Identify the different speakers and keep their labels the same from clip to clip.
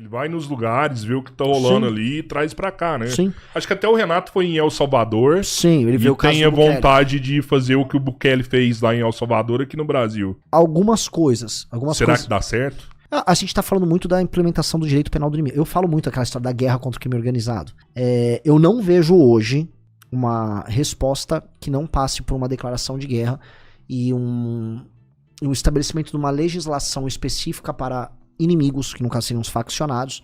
Speaker 1: Ele vai nos lugares, vê o que tá rolando ali e traz pra cá, né? Sim. Acho que até o Renato foi em El Salvador.
Speaker 2: Sim, ele viu o caso do
Speaker 1: Bukele. Tem a vontade de fazer o que o Bukele fez lá em El Salvador aqui no Brasil.
Speaker 2: Algumas coisas.
Speaker 1: Será que dá certo?
Speaker 2: A gente tá falando muito da implementação do direito penal do inimigo. Eu falo muito aquela história da guerra contra o crime organizado. Eu não vejo hoje uma resposta que não passe por uma declaração de guerra e um estabelecimento de uma legislação específica para inimigos, que no caso seriam os faccionados,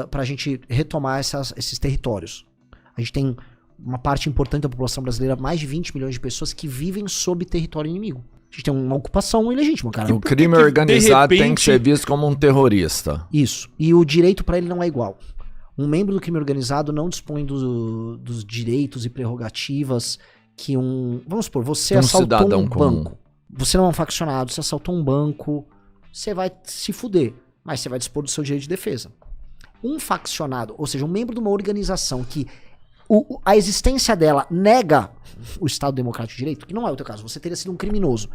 Speaker 2: para a gente retomar esses territórios. A gente tem uma parte importante da população brasileira, mais de 20 milhões de pessoas que vivem sob território inimigo. A gente tem uma ocupação ilegítima, cara.
Speaker 3: O crime organizado tem que ser visto como um terrorista.
Speaker 2: Isso. E o direito para ele não é igual. Um membro do crime organizado não dispõe dos direitos e prerrogativas que Vamos supor, você assaltou um banco. Você não é um faccionado, você assaltou um banco, você vai se fuder, mas você vai dispor do seu direito de defesa. Um faccionado, ou seja, um membro de uma organização que a existência dela nega o Estado Democrático de Direito, que não é o teu caso, você teria sido um criminoso.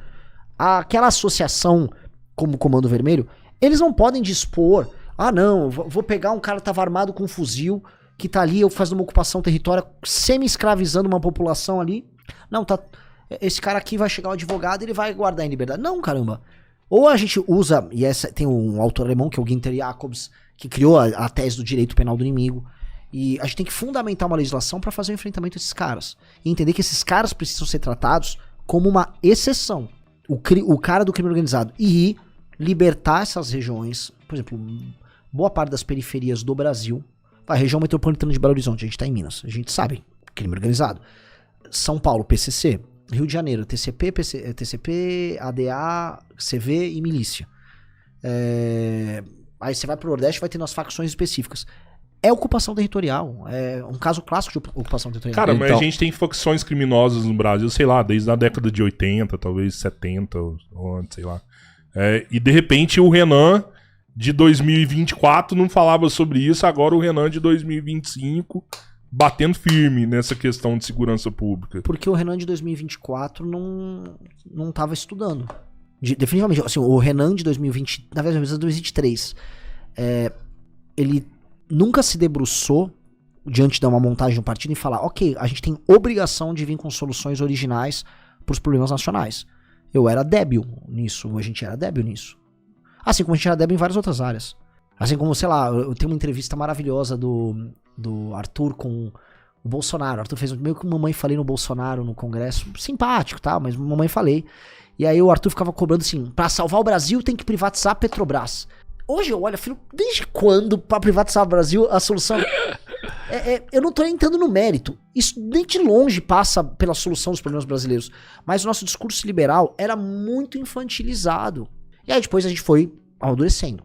Speaker 2: Aquela associação como o Comando Vermelho, eles não podem dispor, não, vou pegar um cara que estava armado com um fuzil, que tá ali fazendo uma ocupação territória, semi-escravizando uma população ali. Não, esse cara aqui vai chegar o advogado e ele vai guardar em liberdade. Não, caramba. Ou a gente usa, e tem um autor alemão, que é o Günther Jacobs, que criou a tese do direito penal do inimigo, e a gente tem que fundamentar uma legislação para fazer o enfrentamento desses caras. E entender que esses caras precisam ser tratados como uma exceção. O cara do crime organizado. E libertar essas regiões, por exemplo, boa parte das periferias do Brasil, a região metropolitana de Belo Horizonte, a gente tá em Minas, a gente sabe, crime organizado. São Paulo, PCC. Rio de Janeiro, TCP, ADA, CV e milícia. Aí você vai pro Nordeste, vai ter nas facções específicas. É ocupação territorial. É um caso clássico de ocupação territorial.
Speaker 1: Cara, mas a gente tem facções criminosas no Brasil, sei lá, desde a década de 80, talvez 70, ou antes, sei lá. E de repente o Renan de 2024 não falava sobre isso, agora o Renan de 2025 batendo firme nessa questão de segurança pública.
Speaker 2: Porque o Renan de 2024 não tava estudando. Definitivamente, assim, o Renan de 2020, na verdade, 2023, ele nunca se debruçou diante de uma montagem do partido e falar, ok, a gente tem obrigação de vir com soluções originais para os problemas nacionais. Eu era débil nisso, a gente era débil nisso. Assim como a gente era débil em várias outras áreas. Assim como, sei lá, eu tenho uma entrevista maravilhosa do Arthur com o Bolsonaro. O Arthur fez meio que mamãe falei no Bolsonaro no Congresso. Simpático, tá? Mas mamãe falei. E aí o Arthur ficava cobrando assim, pra salvar o Brasil tem que privatizar a Petrobras. Hoje eu olho, filho, desde quando pra privatizar o Brasil a solução... eu não tô entrando no mérito. Isso nem de longe passa pela solução dos problemas brasileiros. Mas o nosso discurso liberal era muito infantilizado. E aí depois a gente foi amadurecendo.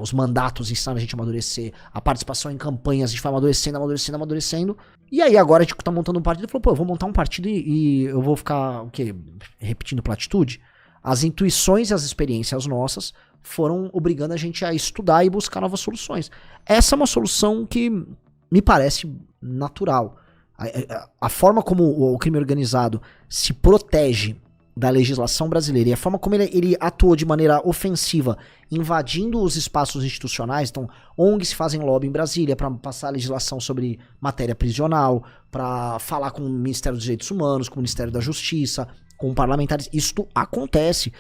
Speaker 2: Os mandatos ensinaram a gente a amadurecer. A participação em campanhas, a gente foi amadurecendo. E aí agora a gente tá montando um partido e falou, eu vou montar um partido e eu vou ficar, o quê? Repetindo platitude? As intuições e as experiências nossas foram obrigando a gente a estudar e buscar novas soluções. Essa é uma solução que me parece natural. A forma como o crime organizado se protege da legislação brasileira e a forma como ele atuou de maneira ofensiva, invadindo os espaços institucionais, então ONGs fazem lobby em Brasília para passar a legislação sobre matéria prisional, para falar com o Ministério dos Direitos Humanos, com o Ministério da Justiça, com parlamentares, isto acontece.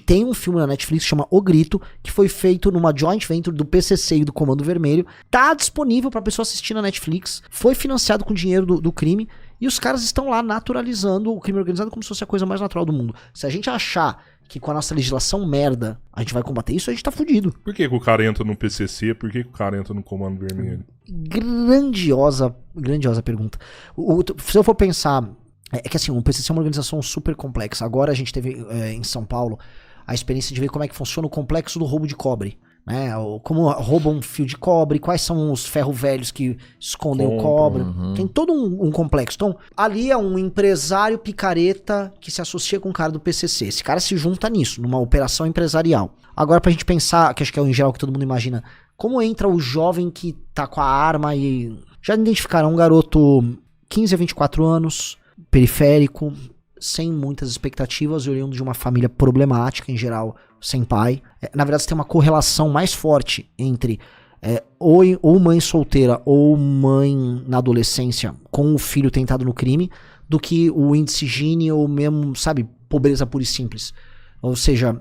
Speaker 2: Tem um filme na Netflix que chama O Grito, que foi feito numa joint venture do PCC e do Comando Vermelho, tá disponível pra pessoa assistir na Netflix, foi financiado com dinheiro do crime, e os caras estão lá naturalizando o crime organizado como se fosse a coisa mais natural do mundo. Se a gente achar que com a nossa legislação merda a gente vai combater isso, a gente tá fudido.
Speaker 1: Por que o cara entra no PCC? Por que o cara entra no Comando Vermelho?
Speaker 2: Grandiosa pergunta. Se eu for pensar... É que assim, o PCC é uma organização super complexa. Agora a gente teve em São Paulo a experiência de ver como é que funciona o complexo do roubo de cobre. Né? Como roubam um fio de cobre, quais são os ferro velhos que escondem o cobre. Tem todo um complexo. Então, ali é um empresário picareta que se associa com um cara do PCC. Esse cara se junta nisso, numa operação empresarial. Agora, pra gente pensar, que acho que é em geral que todo mundo imagina, como entra o jovem que tá com a arma e... Já identificaram um garoto 15 a 24 anos... periférico, sem muitas expectativas, oriundo de uma família problemática, em geral, sem pai. Na verdade, você tem uma correlação mais forte entre ou mãe solteira ou mãe na adolescência com o filho tentado no crime, do que o índice Gini ou mesmo, sabe, pobreza pura e simples. Ou seja,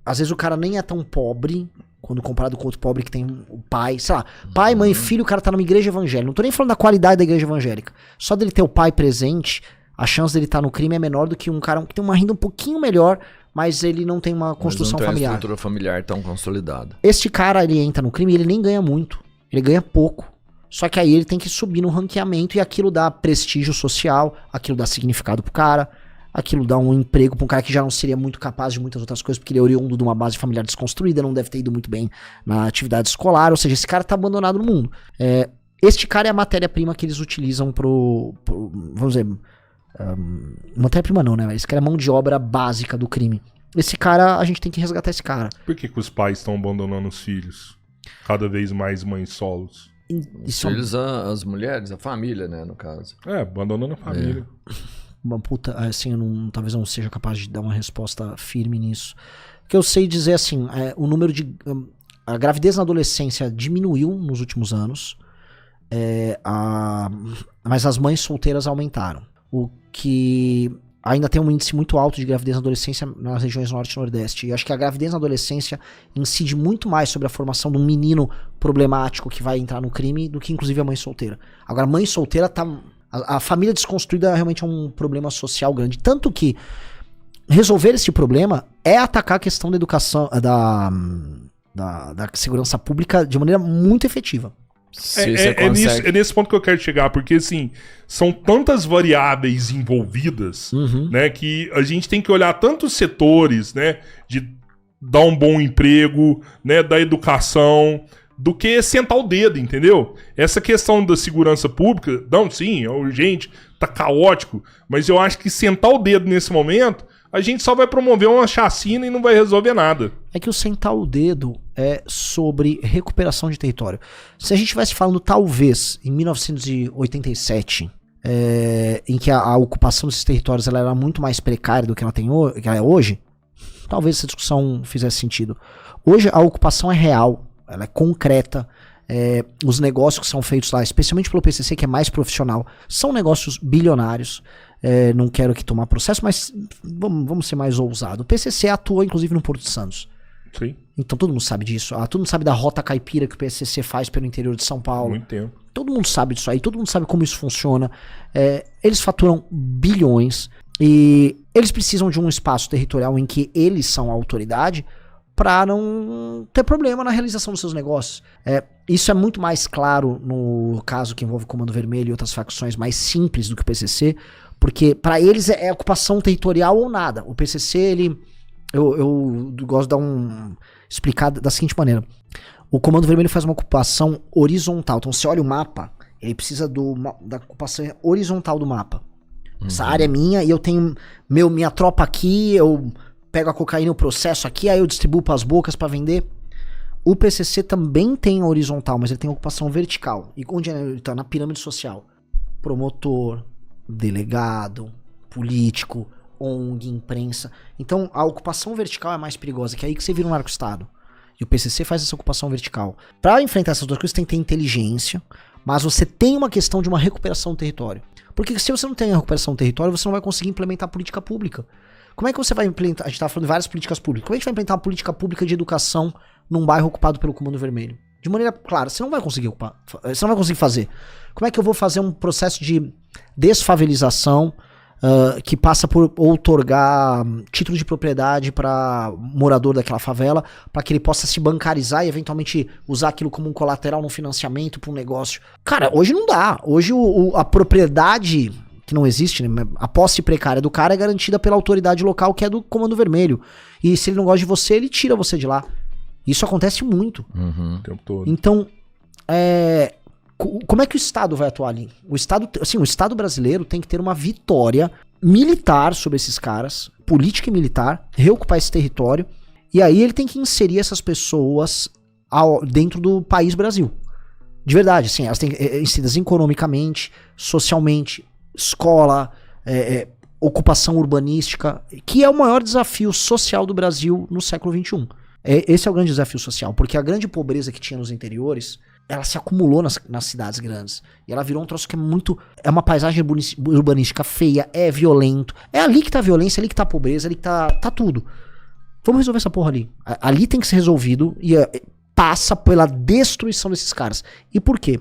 Speaker 2: às vezes o cara nem é tão pobre quando comparado com outro pobre que tem o pai, sei lá, pai, mãe, filho, o cara tá numa igreja evangélica. Não tô nem falando da qualidade da igreja evangélica. Só dele ter o pai presente, a chance dele estar no crime é menor do que um cara que tem uma renda um pouquinho melhor, mas ele não tem uma construção familiar.
Speaker 3: Não tem uma estrutura familiar tão consolidada.
Speaker 2: Este cara, ele entra no crime e ele nem ganha muito. Ele ganha pouco. Só que aí ele tem que subir no ranqueamento e aquilo dá prestígio social, aquilo dá significado pro cara, aquilo dá um emprego pra um cara que já não seria muito capaz de muitas outras coisas, porque ele é oriundo de uma base familiar desconstruída, não deve ter ido muito bem na atividade escolar, ou seja, esse cara tá abandonado no mundo. Este cara é a matéria-prima que eles utilizam vamos dizer, matéria-prima não, né? Esse cara é a mão de obra básica do crime. Esse cara, a gente tem que resgatar esse cara.
Speaker 1: Por que os pais estão abandonando os filhos? Cada vez mais mães solos.
Speaker 3: Os filhos, as mulheres, a família, né, no caso.
Speaker 1: Abandonando a família.
Speaker 2: Uma puta, assim, talvez não seja capaz de dar uma resposta firme nisso. O que eu sei dizer, assim, o número de... A gravidez na adolescência diminuiu nos últimos anos, mas as mães solteiras aumentaram. O que ainda tem um índice muito alto de gravidez na adolescência nas regiões norte e nordeste. E eu acho que a gravidez na adolescência incide muito mais sobre a formação de um menino problemático que vai entrar no crime do que inclusive a mãe solteira. Agora, a mãe solteira tá... A família desconstruída realmente é um problema social grande. Tanto que resolver esse problema é atacar a questão da educação, da segurança pública de maneira muito efetiva.
Speaker 1: É nesse ponto que eu quero chegar, porque assim, são tantas variáveis envolvidas, né, que a gente tem que olhar tantos setores, né, de dar um bom emprego, né, da educação, do que sentar o dedo, entendeu? Essa questão da segurança pública, não, sim, é urgente, tá caótico, mas eu acho que sentar o dedo nesse momento, a gente só vai promover uma chacina e não vai resolver nada. É
Speaker 2: que o sentar o dedo é sobre recuperação de território. Se a gente estivesse falando, talvez, em 1987, em que a ocupação desses territórios ela era muito mais precária do que ela é hoje, talvez essa discussão fizesse sentido. Hoje a ocupação é real, ela é concreta. Os negócios que são feitos lá, especialmente pelo PCC, que é mais profissional, são negócios bilionários. Não quero aqui tomar processo, mas vamos ser mais ousados. O PCC atua, inclusive, no Porto de Santos.
Speaker 1: Sim.
Speaker 2: Então todo mundo sabe disso. Todo mundo sabe da rota caipira que o PCC faz pelo interior de São Paulo.
Speaker 1: Muito tempo.
Speaker 2: Todo mundo sabe disso aí, todo mundo sabe como isso funciona. Eles faturam bilhões e eles precisam de um espaço territorial em que eles são a autoridade para não ter problema na realização dos seus negócios. Isso é muito mais claro no caso que envolve o Comando Vermelho e outras facções mais simples do que o PCC, porque para eles é ocupação territorial ou nada. O PCC, eu gosto de explicar da seguinte maneira. O Comando Vermelho faz uma ocupação horizontal. Então você olha o mapa, ele precisa da ocupação horizontal do mapa. Essa área é minha e eu tenho minha tropa aqui, eu pego a cocaína, o processo aqui, aí eu distribuo para as bocas para vender. O PCC também tem a horizontal, mas ele tem a ocupação vertical. E onde ele está? Na pirâmide social. Promotor, delegado, político, ONG, imprensa. Então a ocupação vertical é mais perigosa, que é aí que você vira um narco-estado. E o PCC faz essa ocupação vertical. Para enfrentar essas duas coisas, tem que ter inteligência, mas você tem uma questão de uma recuperação do território. Porque se você não tem a recuperação do território, você não vai conseguir implementar política pública. Como é que você vai implementar? A gente tá falando de várias políticas públicas. Como é que a gente vai implementar uma política pública de educação num bairro ocupado pelo Comando Vermelho? De maneira clara, você não vai conseguir ocupar, você não vai conseguir fazer. Como é que eu vou fazer um processo de desfavelização que passa por outorgar título de propriedade para morador daquela favela, para que ele possa se bancarizar e eventualmente usar aquilo como um colateral no financiamento para um negócio? Cara, hoje não dá. Hoje a propriedade que não existe, né? A posse precária do cara é garantida pela autoridade local, que é do Comando Vermelho. E se ele não gosta de você, ele tira você de lá. Isso acontece muito.
Speaker 1: O tempo todo.
Speaker 2: Então, como é que o Estado vai atuar ali? O Estado brasileiro tem que ter uma vitória militar sobre esses caras, política e militar, reocupar esse território, e aí ele tem que inserir essas pessoas dentro do país Brasil. De verdade, assim, elas têm que ser inseridas economicamente, socialmente, escola, ocupação urbanística, que é o maior desafio social do Brasil no século XXI. Esse é o grande desafio social, porque a grande pobreza que tinha nos interiores, ela se acumulou nas cidades grandes. E ela virou um troço que é uma paisagem urbanística feia, é violento. É ali que tá a violência, é ali que tá a pobreza, é ali que tá tudo. Vamos resolver essa porra ali. Ali tem que ser resolvido e passa pela destruição desses caras. E por quê?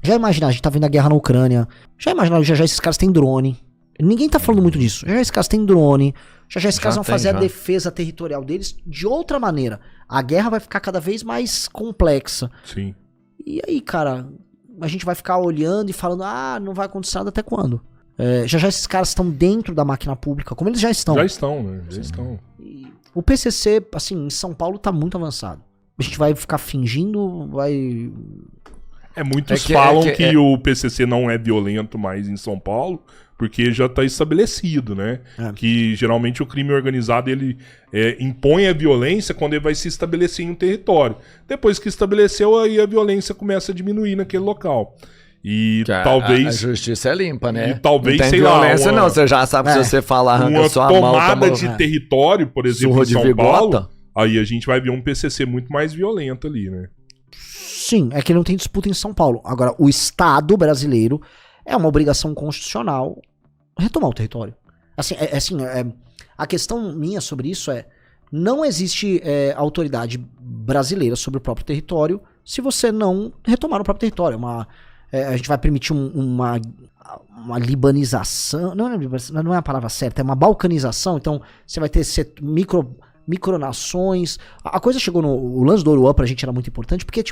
Speaker 2: Já imagina, a gente tá vendo a guerra na Ucrânia. Já imagina, já esses caras têm drone. Ninguém tá falando muito disso. Já esses caras têm drone. Já esses caras vão fazer a defesa territorial deles de outra maneira. A guerra vai ficar cada vez mais complexa.
Speaker 1: Sim.
Speaker 2: E aí, cara, a gente vai ficar olhando e falando, não vai acontecer nada até quando? Já esses caras estão dentro da máquina pública, como eles já estão.
Speaker 1: Já estão, né? Já estão.
Speaker 2: E o PCC, assim, em São Paulo tá muito avançado. A gente vai ficar fingindo, vai...
Speaker 1: Muitos falam que o PCC não é violento mais em São Paulo, porque já está estabelecido, né? Que geralmente o crime organizado ele impõe a violência quando ele vai se estabelecer em um território. Depois que estabeleceu, aí a violência começa a diminuir naquele local. E talvez...
Speaker 3: A justiça é limpa, né?
Speaker 1: E talvez,
Speaker 3: não tem violência, não. Você já sabe se você falar arranca sua mão...
Speaker 1: Uma tomada de território, por exemplo, em São Paulo, aí a gente vai ver um PCC muito mais violento ali, né?
Speaker 2: Sim, é que não tem disputa em São Paulo. Agora, o Estado brasileiro é uma obrigação constitucional retomar o território. Assim, a questão minha sobre isso não existe autoridade brasileira sobre o próprio território se você não retomar o próprio território. A gente vai permitir uma libanização, não é a palavra certa, é uma balcanização, então você vai ter micronações. A coisa chegou o lance do Ouro pra gente era muito importante, porque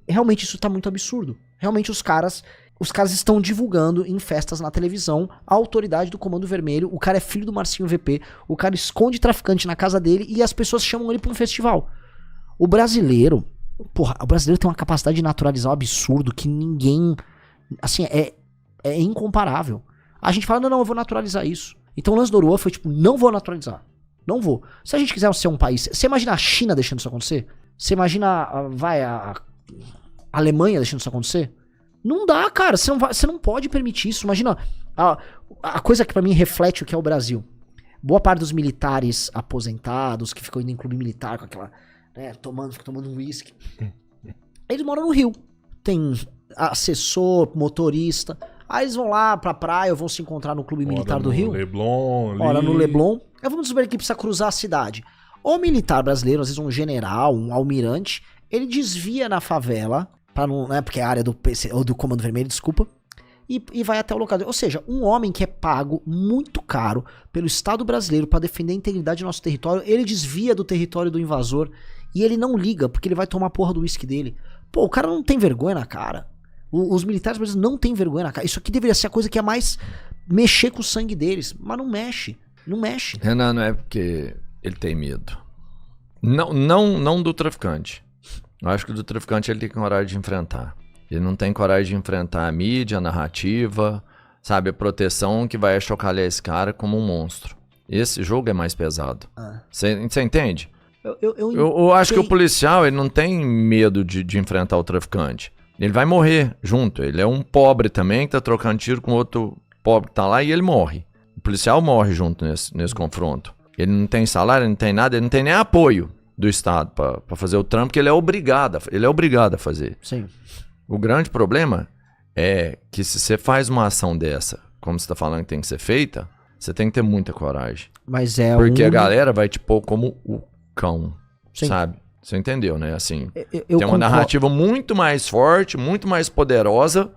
Speaker 2: realmente isso tá muito absurdo. Realmente os caras estão divulgando em festas na televisão a autoridade do Comando Vermelho, o cara é filho do Marcinho VP, o cara esconde traficante na casa dele e as pessoas chamam ele pra um festival. O brasileiro tem uma capacidade de naturalizar um absurdo que ninguém, assim, é incomparável. A gente fala, não, eu vou naturalizar isso. Então o lance do Ouro foi tipo, não vou naturalizar. Não vou. Se a gente quiser ser um país... Você imagina a China deixando isso acontecer? Você imagina, a Alemanha deixando isso acontecer? Não dá, cara. Você não pode permitir isso. Imagina a coisa que pra mim reflete o que é o Brasil. Boa parte dos militares aposentados, que ficam indo em clube militar com aquela... né, tomando um uísque. Eles moram no Rio. Tem assessor, motorista... Aí eles vão lá pra praia ou vão se encontrar no clube militar do Rio. No Leblon. Aí vamos supor que precisa cruzar a cidade. O militar brasileiro, às vezes um general, um almirante, ele desvia na favela, pra não, né, porque é a área do PC, ou do Comando Vermelho, desculpa, e vai até o local. Ou seja, um homem que é pago muito caro pelo Estado brasileiro pra defender a integridade do nosso território, ele desvia do território do invasor e ele não liga, porque ele vai tomar a porra do uísque dele. Pô, o cara não tem vergonha na cara. Os militares brasileiros não têm vergonha na cara. Isso aqui deveria ser a coisa que é mais mexer com o sangue deles. Mas não mexe. Não mexe.
Speaker 3: Renan, não é porque ele tem medo. Não do traficante. Eu acho que do traficante ele tem coragem de enfrentar. Ele não tem coragem de enfrentar a mídia, a narrativa, sabe? A proteção que vai achocalhar esse cara como um monstro. Esse jogo é mais pesado. Você entende? Eu acho que o policial ele não tem medo de enfrentar o traficante. Ele vai morrer junto. Ele é um pobre também que tá trocando tiro com outro pobre que tá lá e ele morre. O policial morre junto nesse confronto. Ele não tem salário, ele não tem nada, ele não tem nem apoio do Estado pra fazer o trampo que ele é obrigado a fazer.
Speaker 2: Sim.
Speaker 3: O grande problema é que se você faz uma ação dessa, como você tá falando que tem que ser feita, você tem que ter muita coragem.
Speaker 2: Mas
Speaker 3: porque a galera vai te pôr como o cão,
Speaker 2: Sim.
Speaker 3: sabe? Você entendeu, né? Assim,
Speaker 2: eu
Speaker 3: tem uma narrativa muito mais forte, muito mais poderosa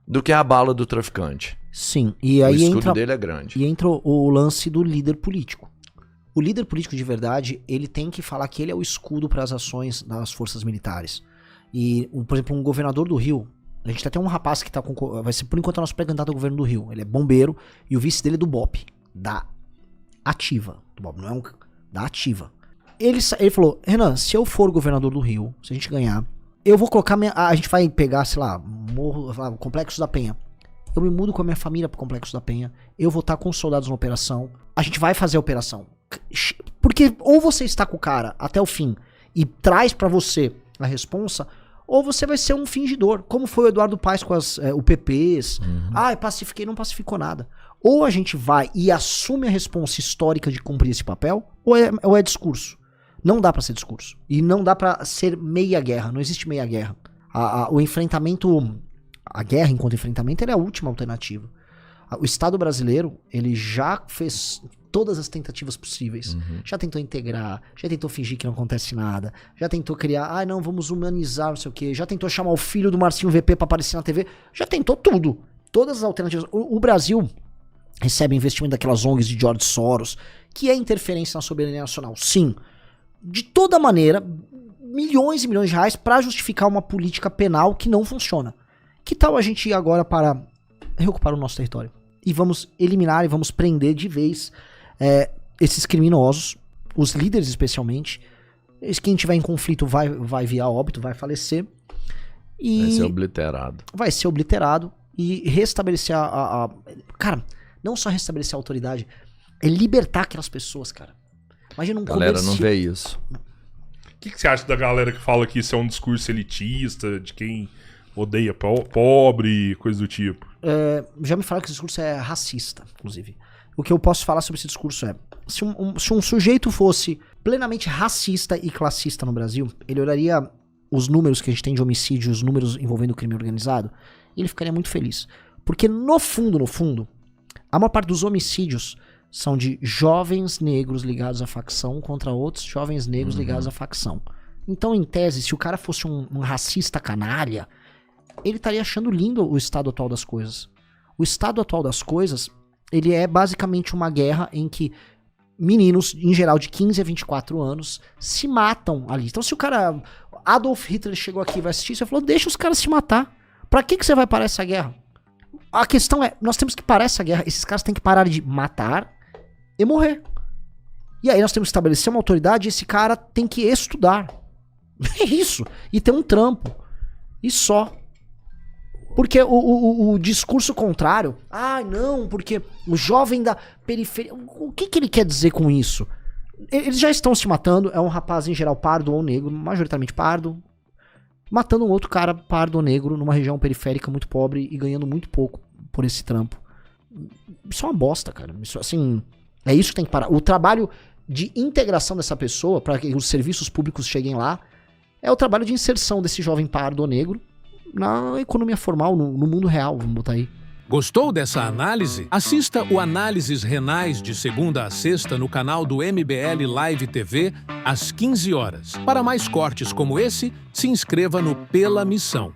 Speaker 3: do que a bala do traficante.
Speaker 2: Sim, e aí
Speaker 3: o escudo dele é grande.
Speaker 2: E entra o lance do líder político. O líder político de verdade, ele tem que falar que ele é o escudo para as ações das forças militares. E, por exemplo, um governador do Rio, a gente tem um rapaz que vai ser por enquanto o nosso pré-candidato ao governo do Rio. Ele é bombeiro e o vice dele é do BOPE, da Ativa. Do BOPE, não é da Ativa. Ele falou, Renan, se eu for governador do Rio, se a gente ganhar, eu vou colocar a gente vai pegar, sei lá, o Complexo da Penha. Eu me mudo com a minha família pro Complexo da Penha. Eu vou estar com os soldados na operação. A gente vai fazer a operação. Porque ou você está com o cara até o fim e traz pra você a responsa, ou você vai ser um fingidor, como foi o Eduardo Paes com as UPPs. Pacifiquei, não pacificou nada. Ou a gente vai e assume a responsa histórica de cumprir esse papel, ou é discurso. Não dá pra ser discurso. E não dá pra ser meia guerra. Não existe meia guerra. O enfrentamento, a guerra enquanto enfrentamento, é a última alternativa. O Estado brasileiro, ele já fez todas as tentativas possíveis. Já tentou integrar, já tentou fingir que não acontece nada, já tentou criar, não, vamos humanizar, não sei o quê, já tentou chamar o filho do Marcinho VP pra aparecer na TV, já tentou tudo. Todas as alternativas. O Brasil recebe investimento daquelas ONGs de George Soros, que é interferência na soberania nacional. Sim. De toda maneira, milhões e milhões de reais pra justificar uma política penal que não funciona. Que tal a gente ir agora para reocupar o nosso território? E vamos eliminar e vamos prender de vez esses criminosos, os líderes especialmente. Quem tiver em conflito vai vir a óbito, vai falecer. E
Speaker 3: vai ser obliterado.
Speaker 2: Vai ser obliterado e restabelecer Cara, não só restabelecer a autoridade, é libertar aquelas pessoas, cara. Imagina um
Speaker 3: galera não vê isso.
Speaker 1: O que você acha da galera que fala que isso é um discurso elitista, de quem odeia pobre, coisa do tipo?
Speaker 2: Já me falaram que esse discurso é racista, inclusive. O que eu posso falar sobre esse discurso é... Se um sujeito fosse plenamente racista e classista no Brasil, ele olharia os números que a gente tem de homicídio, os números envolvendo o crime organizado, e ele ficaria muito feliz. Porque no fundo, a maior parte dos homicídios são de jovens negros ligados à facção contra outros jovens negros ligados à facção. Então, em tese, se o cara fosse um racista canalha, ele estaria achando lindo o estado atual das coisas. O estado atual das coisas, ele é basicamente uma guerra em que meninos, em geral, de 15 a 24 anos, se matam ali. Então, se o cara... Adolf Hitler chegou aqui e vai assistir, você falou, deixa os caras se matar. Pra que você vai parar essa guerra? A questão é, nós temos que parar essa guerra. Esses caras têm que parar de matar e morrer. E aí nós temos que estabelecer uma autoridade e esse cara tem que estudar. É isso. E ter um trampo. E só. Porque o discurso contrário... não, porque o jovem da periferia... O que ele quer dizer com isso? Eles já estão se matando. É um rapaz, em geral, pardo ou negro. Majoritariamente pardo. Matando um outro cara pardo ou negro numa região periférica muito pobre e ganhando muito pouco por esse trampo. Isso é uma bosta, cara. Isso, assim, é isso que tem que parar. O trabalho de integração dessa pessoa, para que os serviços públicos cheguem lá, é o trabalho de inserção desse jovem pardo ou negro na economia formal, no mundo real, vamos botar aí.
Speaker 4: Gostou dessa análise? Assista o Análises Renais de segunda a sexta no canal do MBL Live TV, às 15 horas. Para mais cortes como esse, se inscreva no Pela Missão.